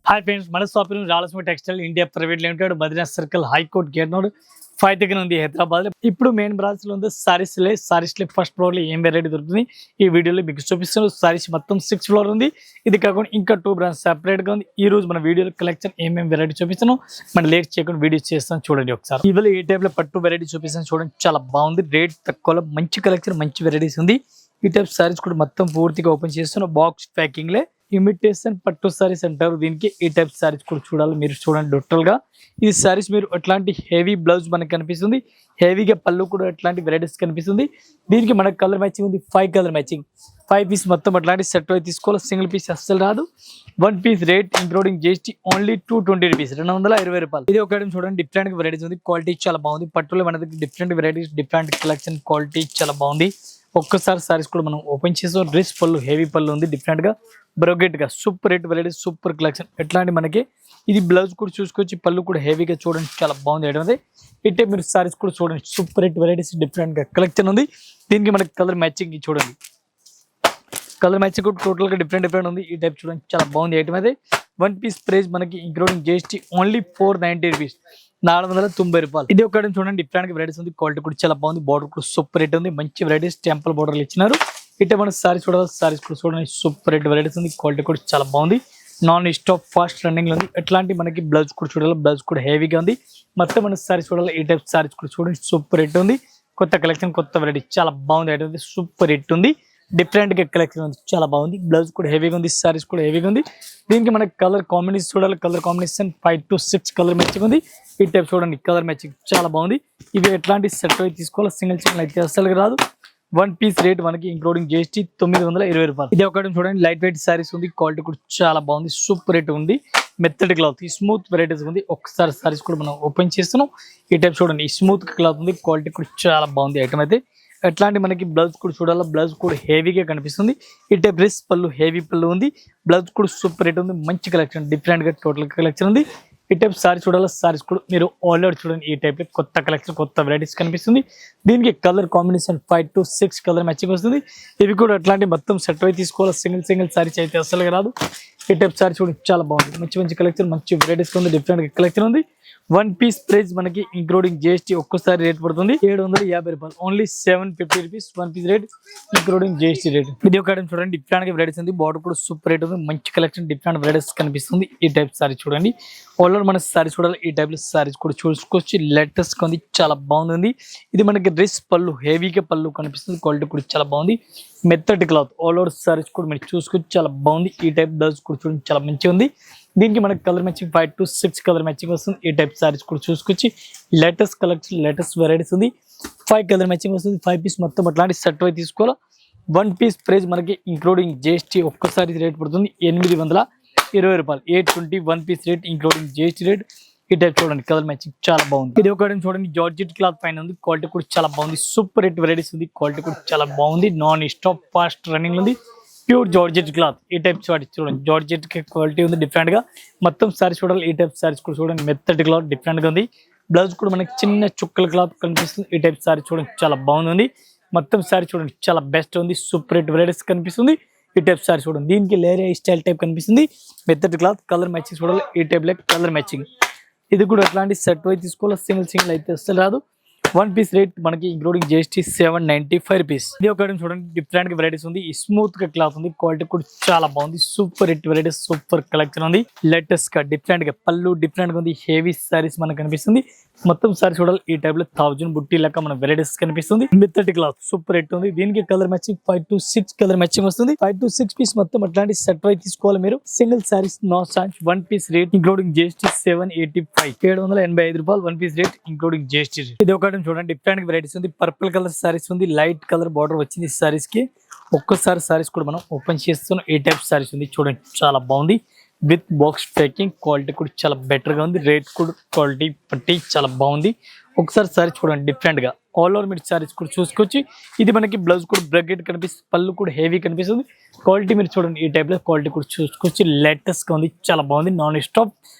Hi friends, మన shopping రాలక్ష్మి textile India private limited Badrinath circle high court gate నోడ్ 5 దగ్గర ఉంది హైదరాబాద్. ఇప్పుడు మెయిన్ బ్రాంచ్ లో ఉంది సారీస్ ఫస్ట్ ఫ్లోర్ లో ఏం వెరైటీ దొరుకుతుంది ఈ వీడియోలో మీకు చూపిస్తాను. సారీస్ మొత్తం 6 ఫ్లోర్ ఉంది. ఇది కాకుండా ఇంకా 2 బ్రాంచ్ సెపరేట్ గా ఉంది. ఈ రోజు మన వీడియోలో కలెక్షన్ ఏమేమి వెరైటీ చూపిస్తాను, మనం లేట్ చేయకుండా వీడియో చేస్తాను. చూడండి ఒకసారి. ఇవాళ ఏ టైప్ లో పట్టు వెరైటీ చూపిస్తాను చూడండి. చాలా బాగుంది, రేట్ తక్కువలో మంచి కలెక్షన్, మంచి వెరైటీస్ ఉంది. ఈ టైప్ సారీస్ కూడా మొత్తం పూర్తిగా ఓపెన్ చేస్తున్న బాక్స్ ప్యాకింగ్ లే ఇమిటేషన్ పట్టు సారీస్ అంటారు దీనికి. ఈ టైప్ సారీస్ కూడా చూడాలి, మీరు చూడండి టోటల్ గా. ఈ సారీస్ మీరు అట్లాంటి హెవీ బ్లౌజ్ మనకు కనిపిస్తుంది, హెవీగా పళ్ళు కూడా అట్లాంటి వెరైటీస్ కనిపిస్తుంది. దీనికి మనకు కలర్ మ్యాచింగ్ ఉంది, 5 కలర్ మ్యాచింగ్. 5 పీస్ మొత్తం అట్లాంటి సెట్ అయితే తీసుకోవాలి, సింగిల్ పీస్ అస్సలు రాదు. 1 piece rate including GST only 220 rupees, 220 రూపాయలు. ఇది ఒకటి చూడండి, డిఫరెంట్ వెరైటీస్ ఉంది, క్వాలిటీ చాలా బాగుంది. పట్టులో మన దగ్గర different varieties, different collection, quality చాలా బాగుంది. ఒక్కసారి సారీస్ కూడా మనం ఓపెన్ చేసాం. డ్రెస్ పళ్ళు హెవీ పళ్ళు ఉంది, డిఫరెంట్ గా బ్రోకెట్ గా super rate variety, super collection. ఎట్లాంటి మనకి ఇది బ్లౌజ్ కూడా చూసుకోవచ్చు, పళ్ళు కూడా హెవీగా చూడండి చాలా బాగుంది. ఏంటంటే ఇట్టే మీరు సారీస్ కూడా చూడండి, సూపర్ రేట్ వెరైటీస్, డిఫరెంట్ గా కలెక్షన్ ఉంది. దీనికి మనకి కలర్ మ్యాచింగ్ చూడండి, కలర్ మ్యాచింగ్ కూడా టోటల్ గా డిఫరెంట్ ఉంది. ఈ టైప్ చూడండి చాలా బాగుంది ఐటమ్ అయితే. 1 పీస్ ప్రైస్ మనకి ఇంక్లూడింగ్ జీఎస్టీ ఓన్లీ 490 రూపీస్, 490 రూపాయలు. ఇది ఒకటి చూడండి, డిఫరెంట్ వెరైటీస్ ఉంది, క్వాలిటీ కూడా చాలా బాగుంది. బార్డర్ కూడా సూపర్ రేట్ ఉంది, మంచి వెరైటీస్ టెంపుల్ బార్డర్లు ఇచ్చినారు. ఇట్లా మన సారీస్ చూడాలి, సారీస్ కూడా చూడండి సూపర్ రేట్ వెరైటీస్ ఉంది, క్వాలిటీ కూడా చాలా బాగుంది. నాన్ స్టాప్ ఫాస్ట్ రన్నింగ్ లో ఉంది. ఎట్లాంటి మనకి బ్లౌజ్ కూడా చూడాలి, బ్లౌజ్ కూడా హెవీగా ఉంది. మొత్తం మన సారీస్ చూడాలి. ఈ టైప్ సారీస్ కూడా చూడండి సూపర్ రేట్ ఉంది. కొత్త కలెక్షన్, కొత్త వెరైటీ చాలా బాగుంది. ఐటమ్ సూపర్ రేట్ ఉంది, డిఫరెంట్ గా కలెక్షన్ ఉంది, చాలా బాగుంది. బ్లౌజ్ కూడా హెవీగా ఉంది, సారీస్ కూడా హెవీగా ఉంది. దీనికి మనకి కలర్ కాంబినేషన్ చూడాలి, colour combination 5 to 6 colour matching ఉంది. ఈ టైప్ చూడండి, కలర్ మ్యాచింగ్ చాలా బాగుంది. ఇవి ఎట్లాంటి సెట్ అయితే తీసుకోవాలి, సింగిల్ అయితే అసలు రాదు. 1 పీస్ రేట్ మనకి ఇంక్లూడింగ్ జీఎస్టీ 920 రూపాయలు. ఇది ఒకటి చూడండి, లైట్ వెయిట్ సారీస్ ఉంది, క్వాలిటీ కూడా చాలా బాగుంది, సూపర్ రేట్ ఉంది. మెత్తడి క్లాత్, ఈ స్మూత్ వెరైటీస్ ఉంది. ఒకసారి సారీస్ కూడా మనం ఓపెన్ చేస్తున్నాం. ఈ టైప్ చూడండి, ఈ స్మూత్ క్లాత్ ఉంది, క్వాలిటీ కూడా చాలా బాగుంది ఐటమ్ అయితే. ఎట్లాంటి మనకి బ్లౌజ్ కూడా చూడాలి, బ్లౌజ్ కూడా హెవీగా కనిపిస్తుంది. ఈ టైప్ డ్రెస్ పళ్ళు హెవీ పళ్ళు ఉంది, బ్లౌజ్ కూడా సూపర్ రేట్ ఉంది, మంచి కలెక్షన్, డిఫరెంట్ గా టోటల్ కలెక్షన్ ఉంది. ఈ టైప్ సారీ చూడాలి, సారీస్ కూడా మీరు ఆల్రెడీ చూడండి. ఈ టైప్ కొత్త కలెక్షన్, కొత్త వెరైటీస్ కనిపిస్తుంది. దీనికి colour combination 5 to 6 colour matching వస్తుంది. ఇవి కూడా అట్లాంటి మొత్తం సెట్ అయితే తీసుకోవాలి, సింగిల్ సారీస్ అయితే అసలు రాదు. ఈ టైప్ సారీ చూడండి చాలా బాగుంది, మంచి కలెక్షన్, మంచి వెరైటీస్ ఉంది, డిఫరెంట్ కలెక్షన్ ఉంది. 1 పీస్ ప్రైస్ మనకి ఇంక్లూడింగ్ జీఎస్టీ ఒక్కసారి రేట్ పడుతుంది 750 రూపాయలు, only 750 rupees 1 piece rate including GST rate. ఇది ఒక చూడండి, డిఫరెంట్ వెరైటీస్ ఉంది, బార్డర్ కూడా సూపర్ రేట్ ఉంది, మంచి కలెక్షన్, డిఫరెంట్ వెరైటీస్ కనిపిస్తుంది. ఈ టైప్ సారీ చూడండి, ఆల్రెడీ మన సారీస్ చూడాలి. ఈ టైప్ లో సారీస్ కూడా చూసుకోవచ్చు, లేటెస్ట్ ఉంది, చాలా బాగుంది. ఇది మనకి డ్రెస్ పళ్ళు హెవీగా పళ్ళు కనిపిస్తుంది, క్వాలిటీ కూడా చాలా బాగుంది. మెత్తటి క్లాత్ ఆల్ ఓవర్ సారీస్ కూడా మీరు చూసుకోవచ్చు, చాలా బాగుంది. ఈ టైప్ బ్లౌజ్ కూడా చూడండి చాలా మంచిగా ఉంది. దీనికి మనకి colour matching 5 to 6 colour matching వస్తుంది. ఈ టైప్ సారీస్ కూడా చూసుకొచ్చి లేటెస్ట్ కలెక్షన్, లేటెస్ట్ వెరైటీస్ ఉంది. 5 కలర్ మ్యాచింగ్ వస్తుంది. 5 పీస్ మొత్తం అట్లాంటి సెట్ అయితే తీసుకోవాలి. 1 పీస్ ప్రైస్ మనకి ఇంక్లూడింగ్ జీఎస్టీ ఒక్కసారి రేట్ పడుతుంది 820 రూపాయలు, 820 1 piece rate including GST rate. ఈ టైప్ చూడండి, కలర్ మ్యాచింగ్ చాలా బాగుంది. ఇది ఒకటి చూడండి, జార్జెట్ క్లాత్ పైన ఉంది, క్వాలిటీ కూడా చాలా బాగుంది, సూపర్ రేట్ వెరైటీస్ ఉంది, క్వాలిటీ కూడా చాలా బాగుంది. నాన్ స్టాప్ ఫాస్ట్ రన్నింగ్ ఉంది, ప్యూర్ జార్జెట్ క్లాత్. ఈ టైప్ సారీస్ చూడండి, జార్జెట్ క్వాలిటీ ఉంది, డిఫరెంట్ గా మొత్తం సారీస్ చూడాలి. ఈ టైప్ సారీస్ కూడా చూడండి, మెత్తటి క్లాత్, డిఫరెంట్ గా ఉంది. బ్లౌజ్ కూడా మనకి చిన్న చుక్కల క్లాత్ కనిపిస్తుంది. ఈ టైప్ సారీ చూడండి చాలా బాగుంది. మొత్తం సారీ చూడండి చాలా బెస్ట్ ఉంది, సూపర్ రేట్ వెరైటీస్ కనిపిస్తుంది. ఈ టైప్ సారీ చూడండి, దీనికి లేరే స్టైల్ టైప్ కనిపిస్తుంది, మెత్తటి క్లాత్, కలర్ మ్యాచింగ్ చూడాలి. ఈ టైప్ లైక్ కలర్ మ్యాచింగ్. ఇది కూడా అట్లాంటి సెట్ అయితే తీసుకోవాలి, సింగిల్ అయితే అసలు రాదు. 1 పీస్ రేట్ మనకి ఇంక్లూడింగ్ జీఎస్టీ 795 రూపీస్. ఇది ఒకటి చూడండి, డిఫరెంట్ గా వెరైటీస్ ఉంది, స్మూత్ గా క్లాత్ ఉంది, క్వాలిటీ కూడా చాలా బాగుంది, super rate varieties, super collection ఉంది. లేటెస్ట్ గా డిఫరెంట్ గా పళ్ళు డిఫరెంట్ గా ఉంది, హెవీ సారీస్ మనకు కనిపిస్తుంది. మొత్తం సారీ చూడాలి. ఈ టైప్ లో 1000 బుట్టి లెక్క మన వెరైటీస్ కనిపిస్తుంది. మెత్తటి క్లాత్ సూపర్ రేట్ ఉంది. దీనికి colour matching 5 to 6 colour matching వస్తుంది. 5 to 6 పీస్ మొత్తం అట్లాంటి సెట్ అయితే తీసుకోవాలి మీరు. Single saris no charge. 1 piece rate including GST 785 రూపాయలు, 1 పీస్ రేట్ ఇంక్లూడింగ్ జీఎస్టీ. ఇది ఒకటి చూడండి, డిఫరెంట్ వెరైటీస్ ఉంది, పర్పుల్ కలర్ సారీస్ ఉంది, లైట్ కలర్ బార్డర్ వచ్చింది సారీస్ కి. ఒక్కసారి సారీస్ కూడా మనం ఓపెన్ చేస్తున్నాం. ఈ టైప్ సారీస్ ఉంది చూడండి, చాలా బాగుంది, విత్ బాక్స్ ప్యాకింగ్, క్వాలిటీ కూడా చాలా బెటర్ గా ఉంది, రేట్ కూడా క్వాలిటీ పట్టి చాలా బాగుంది. ఒకసారి సారీ చూడండి, డిఫరెంట్ గా ఆల్ ఓవర్ మీరు సారీస్ కూడా చూసుకోవచ్చు. ఇది మనకి బ్లౌజ్ కూడా బ్రకెట్ కనిపిస్తుంది, పళ్ళు కూడా హెవీ కనిపిస్తుంది, క్వాలిటీ మీరు చూడండి. ఈ టైప్ లో క్వాలిటీ కూడా చూసుకోవచ్చు, లేటెస్ట్ గా ఉంది, చాలా బాగుంది, నాన్ స్టాప్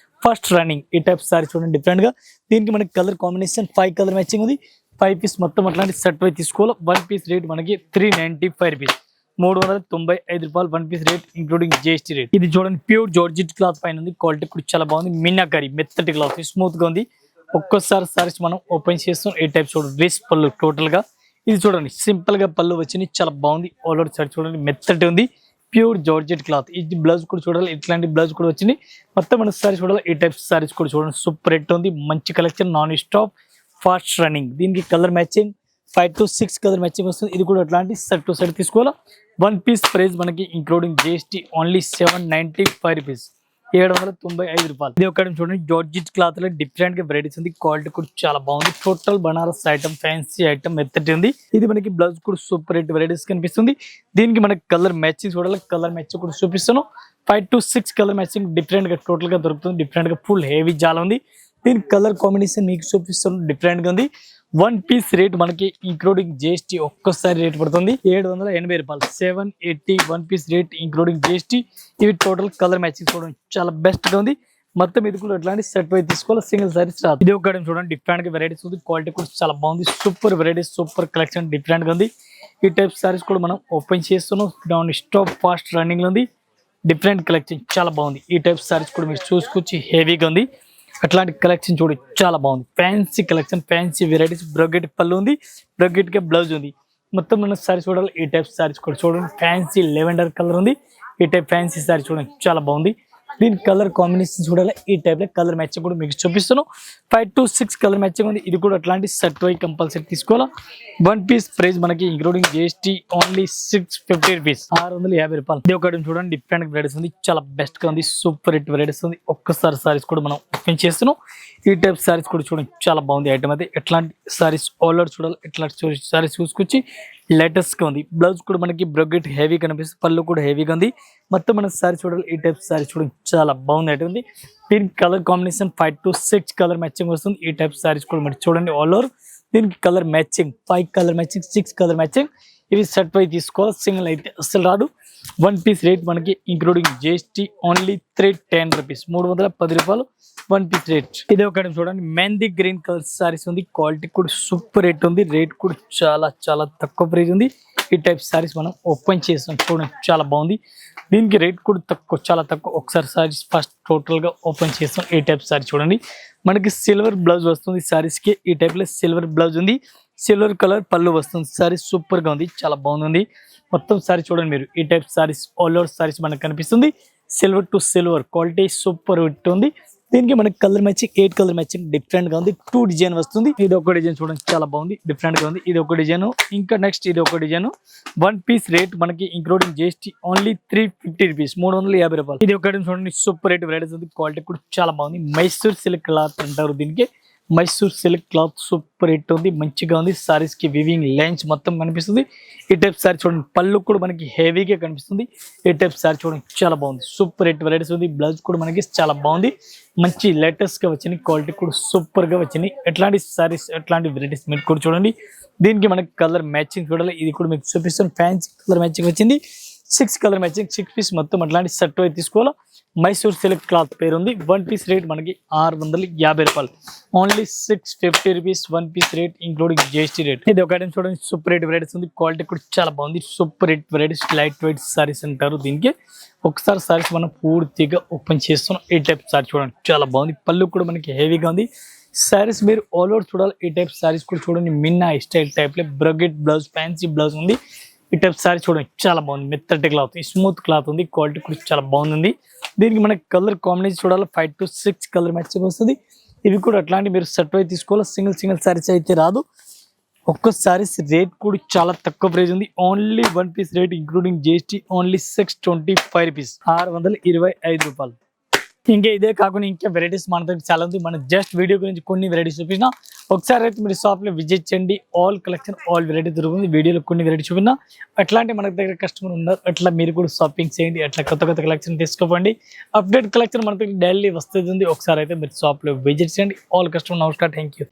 ఫస్ట్ రన్నింగ్. ఈ టైప్ సారీ చూడండి, డిఫరెంట్ గా. దీనికి మనకి కలర్ కాంబినేషన్ 5 కలర్ మ్యాచింగ్ ఉంది. 5 పీస్ మొత్తం అట్లాంటి సెట్ అయితే తీసుకోవాలి. 1 పీస్ రేట్ మనకి 395 రూపీస్, రూపాయలు 1 piece rate including GST rate. ఇది చూడండి ప్యూర్ జార్జెట్ క్లాత్ పైన ఉంది. క్వాలిటీ కూడా చాలా బాగుంది. మీనాకరీ మెత్తటి క్లాత్ స్మూత్ గా ఉంది. ఒక్కోసారి సారీస్ మనం ఓపెన్ చేస్తాం. ఏ టైప్ చూడండి రేస్ పళ్ళు టోటల్ గా. ఇది చూడండి సింపుల్ గా పళ్ళు వచ్చింది, చాలా బాగుంది. ఆల్ ఓవర్ సారీ చూడండి మెత్తటి ఉంది. Pure georgette cloth. ఇది బ్లౌజ్ కూడా చూడాలి, ఇట్లాంటి బ్లౌజ్ కూడా వచ్చింది. మొత్తం మన సారీస్ చూడాలి. ఈ టైప్ సారీస్ కూడా చూడండి సూపర్ రేట్ ఉంది. మంచి collection, non stop, fast running. దీనికి colour matching 5 to 6 colour matching వస్తుంది. ఇది కూడా అట్లాంటి సెట్ టు సెట్ తీసుకోవాలా. 1 పీస్ ప్రైస్ మనకి ఇంక్లూడింగ్ జిఎస్టీ ఓన్లీ 795 రూపీస్, 795 రూపాయలు. ఇది ఒకటి చూడండి జార్జెట్ క్లాత్ లో డిఫరెంట్ గా వెరైటీస్ ఉంది. క్వాలిటీ కూడా చాలా బాగుంది. Total Banaras item, fancy item మెత్తటి ఉంది. ఇది మనకి బ్లౌజ్ కూడా సూపర్ రేట్ వెరైటీస్ కనిపిస్తుంది. దీనికి మనకి కలర్ మ్యాచింగ్ చూడాలి. కలర్ మ్యాచింగ్ కూడా చూపిస్తాను. 5 to 6 కలర్ మ్యాచింగ్ డిఫరెంట్ గా టోటల్ గా దొరుకుతుంది. డిఫరెంట్ గా ఫుల్ హెవీ చాలా ఉంది. దీని కలర్ కాంబినేషన్ మీకు చూపిస్తాను, డిఫరెంట్ గా ఉంది. 1 పీస్ రేట్ మనకి ఇంక్లూడింగ్ జిఎస్టీ ఒక్కసారి రేట్ పడుతుంది 780 రూపాయలు, 780 1 పీస్ రేట్ ఇంక్లూడింగ్ జిఎస్టీ. ఇవి టోటల్ కలర్ మ్యాచింగ్ చూడండి చాలా బెస్ట్ గా ఉంది. మొత్తం ఇది కూడా ఎట్లాంటి సెట్ వైజ్ తీసుకోవాలి, సింగిల్ సారీస్ రాదు. ఇది ఒకటి చూడండి డిఫరెంట్ గా వెరైటీస్ ఉంది. క్వాలిటీ కూడా చాలా బాగుంది. Super varieties, super collection, different గా ఉంది. ఈ టైప్ సారీస్ కూడా మనం ఓపెన్ చేస్తున్నాం. డౌన్ స్టాప్ ఫాస్ట్ రన్నింగ్ లో ఉంది. డిఫరెంట్ కలెక్షన్ చాలా బాగుంది. ఈ టైప్ సారీస్ కూడా మీరు చూసుకొచ్చి హెవీగా ఉంది. అట్లాంటి కలెక్షన్ చూడు చాలా బాగుంది. Fancy collection, fancy varieties. Brocade పళ్ళు ఉంది, బ్రోకెట్ కే బ్లౌజ్ ఉంది. మొత్తం మన సారీస్ చూడాలి. ఈ టైప్ సారీస్ కూడా చూడండి. ఫ్యాన్సీ లెవెండర్ కలర్ ఉంది. ఈ టైప్ ఫ్యాన్సీ సారీ చూడండి చాలా బాగుంది. దీని కలర్ కాంబినేషన్ చూడాలి. ఈ టైప్ లో కలర్ మ్యాచింగ్ కూడా మీకు చూపిస్తాను. 5 to 6 కలర్ మ్యాచింగ్ ఉంది. ఇది కూడా అట్లాంటి సెట్ వై కంపల్సరీ తీసుకోవాలా. 1 పీస్ ప్రైస్ మనకి ఇంక్లూడింగ్ జిఎస్టీ ఓన్లీ 650 రూపీస్, 650 రూపాయలు. ఇది ఒకటి చూడండి డిఫరెంట్ వెరైటీస్ ఉంది. చాలా బెస్ట్ గా ఉంది. సూపర్ హిట్ వెరైటీస్ ఉంది. ఒక్కసారి సారీస్ కూడా మనం ఓపెన్ చేస్తున్నాం. ఈ టైప్ సారీస్ కూడా చూడండి చాలా బాగుంది. ఐటమ్ అయితే ఎట్లాంటి సారీస్ ఆల్ ఓవర్ చూడాలి. ఎట్లాంటి సారీస్ చూసుకొచ్చి లేటెస్ట్ గా ఉంది. బ్లౌజ్ కూడా మనకి బ్రోకెట్ హెవీ కనిపిస్తుంది. పళ్ళు కూడా హెవీగా ఉంది. మొత్తం మన సారీ చూడాలి. ఈ టైప్ సారీ చూడండి చాలా బాగుంది. అయితే ఉంది. దీనికి colour combination 5 to 6 colour matching వస్తుంది. ఈ టైప్ సారీస్ కూడా మీరు చూడండి ఆల్ ఓవర్. దీనికి colour matching 5 colour matching, 6 colour matching. ఇవి సెట్ వై తీసుకోవాలి, సింగిల్ అయితే అసలు రాదు. 1 పీస్ రేట్ మనకి ఇంక్లూడింగ్ జిఎస్టీ ఓన్లీ 310 రూపీస్, 310 రూపాయలు 1 పీస్ రేట్. ఇది ఒకటి చూడండి మెహందీ గ్రీన్ కలర్ సారీస్ ఉంది. క్వాలిటీ కూడా సూపర్ రేట్ ఉంది. రేట్ కూడా చాలా చాలా తక్కువ ప్రైస్ ఉంది. ఈ టైప్ సారీస్ మనం ఓపెన్ చేస్తాం చూడండి చాలా బాగుంది. దీనికి రేట్ కూడా తక్కువ, చాలా తక్కువ. ఒకసారి సారీస్ ఫస్ట్ టోటల్ గా ఓపెన్ చేస్తాం. ఈ టైప్ సారీ చూడండి మనకి సిల్వర్ బ్లౌజ్ వస్తుంది సారీస్ కి. ఈ టైప్ లో సిల్వర్ బ్లౌజ్ ఉంది. సిల్వర్ కలర్ పళ్ళు వస్తుంది. సారీ సూపర్ గా ఉంది, చాలా బాగుంది. మొత్తం సారీ చూడండి మీరు. ఈ type saris all over saris మనకు కనిపిస్తుంది. Silver to silver quality super hit ఉంది. దీనికి మనకి colour matching 8 colour matching different గా ఉంది. 2 డిజైన్ వస్తుంది. ఇది ఒక డిజైన్ చూడండి చాలా బాగుంది, డిఫరెంట్ గా ఉంది. ఇది ఒక డిజైన్, ఇంకా నెక్స్ట్ ఇది ఒక డిజైన్. 1 పీస్ రేట్ మనకి ఇంక్లూడింగ్ జిఎస్టీ ఓన్లీ 350 రూపీస్, 350 రూపాయలు. ఇది ఒకటి చూడండి సూపర్ రేట్ వెరైటీస్ ఉంది. క్వాలిటీ కూడా చాలా బాగుంది. మైసూర్ సిల్క్ క్లాత్ అంటారు దీనికి. Mysore silk cloth super hit ఉంది, మంచిగా ఉంది. సారీస్ కి వివింగ్ లైన్స్ మొత్తం కనిపిస్తుంది. ఈ టైప్ సారీ చూడండి పళ్ళు కూడా మనకి హెవీగా కనిపిస్తుంది. ఈ టైప్ సారీ చూడండి చాలా బాగుంది. సూపర్ హిట్ వెరైటీస్ ఉంది. బ్లౌజ్ కూడా మనకి చాలా బాగుంది. మంచి లేటెస్ట్ గా వచ్చినాయి. క్వాలిటీ కూడా సూపర్ గా వచ్చినాయి. ఎట్లాంటి సారీస్, ఎట్లాంటి వెరైటీస్ మీరు కూడా చూడండి. దీనికి మనకి కలర్ మ్యాచింగ్ చూడాలి. ఇది కూడా మీకు చూపిస్తాను. ఫ్యాన్సీ కలర్ మ్యాచింగ్ వచ్చింది. 6 కలర్ మ్యాచింగ్, 6 పీస్ మొత్తం అట్లాంటి సెట్ అయితే తీసుకోవాలా. మైసూర్ సిల్క్ క్లాత్ పేరు ఉంది. 1 పీస్ రేట్ మనకి 650 రూపాయలు, only 650 rupees 1 piece rate including GST rate. ఇది ఒక ఐటమ్ చూడండి సూపర్ రేట్ వెరైటీస్ ఉంది. క్వాలిటీ కూడా చాలా బాగుంది. Super rate varieties, light weight saris అంటారు దీనికి. ఒకసారి సారీస్ మనం పూర్తిగా ఓపెన్ చేస్తున్నాం. ఈ టైప్ సారీ చూడండి చాలా బాగుంది. పళ్ళు కూడా మనకి హెవీగా ఉంది. సారీస్ మీరు ఆల్ ఓవర్ చూడాలి. ఈ టైప్ సారీస్ కూడా చూడండి మిన్నా స్టైల్ టైప్ లో బ్రోకెట్ బ్లౌజ్, ఫ్యాన్సీ బ్లౌజ్ ఉంది. ఈ టైప్ సారీ చూడండి చాలా బాగుంది. మెత్తటి క్లాత్, స్మూత్ క్లాత్ ఉంది. క్వాలిటీ కూడా చాలా బాగుంది. దీనికి మనకి కలర్ కాంబినేషన్ చూడాలి. 5 to 6 కలర్ మ్యాచింగ్ వస్తుంది. ఇవి కూడా అట్లాంటి మీరు సెట్ అయి తీసుకోవాలి. సింగిల్ సారీస్ అయితే రాదు. ఒక్క సారీస్ రేట్ కూడా చాలా తక్కువ ప్రైస్ ఉంది. Only 1 piece rate including GST only 625 rupees, 625 రూపాయలు. ఇంకా ఇదే కాకుండా ఇంకా వెరైటీస్ మన దగ్గర చాలా ఉంది. మన జస్ట్ వీడియో గురించి కొన్ని వెరైటీస్ చూపించిన. ఒకసారి అయితే మీరు షాప్ లో విజిట్ చేయండి. ఆల్ కలెక్షన్, ఆల్ వెరైటీ దొరుకుతుంది. వీడియోలో కొన్ని వెరైటీ చూపినా. అట్లాంటి మన దగ్గర కస్టమర్ ఉన్నారు. అట్లా మీరు కూడా షాపింగ్ చేయండి. అట్లా కొత్త కొత్త కలెక్షన్ తీసుకోండి. అప్డేట్ కలెక్షన్ మన దగ్గర డైలీ వస్తుంది. ఒకసారి అయితే మీరు షాప్ లో విజిట్ చేయండి. ఆల్ కస్టమర్ నమస్కారం, థ్యాంక్ యూ.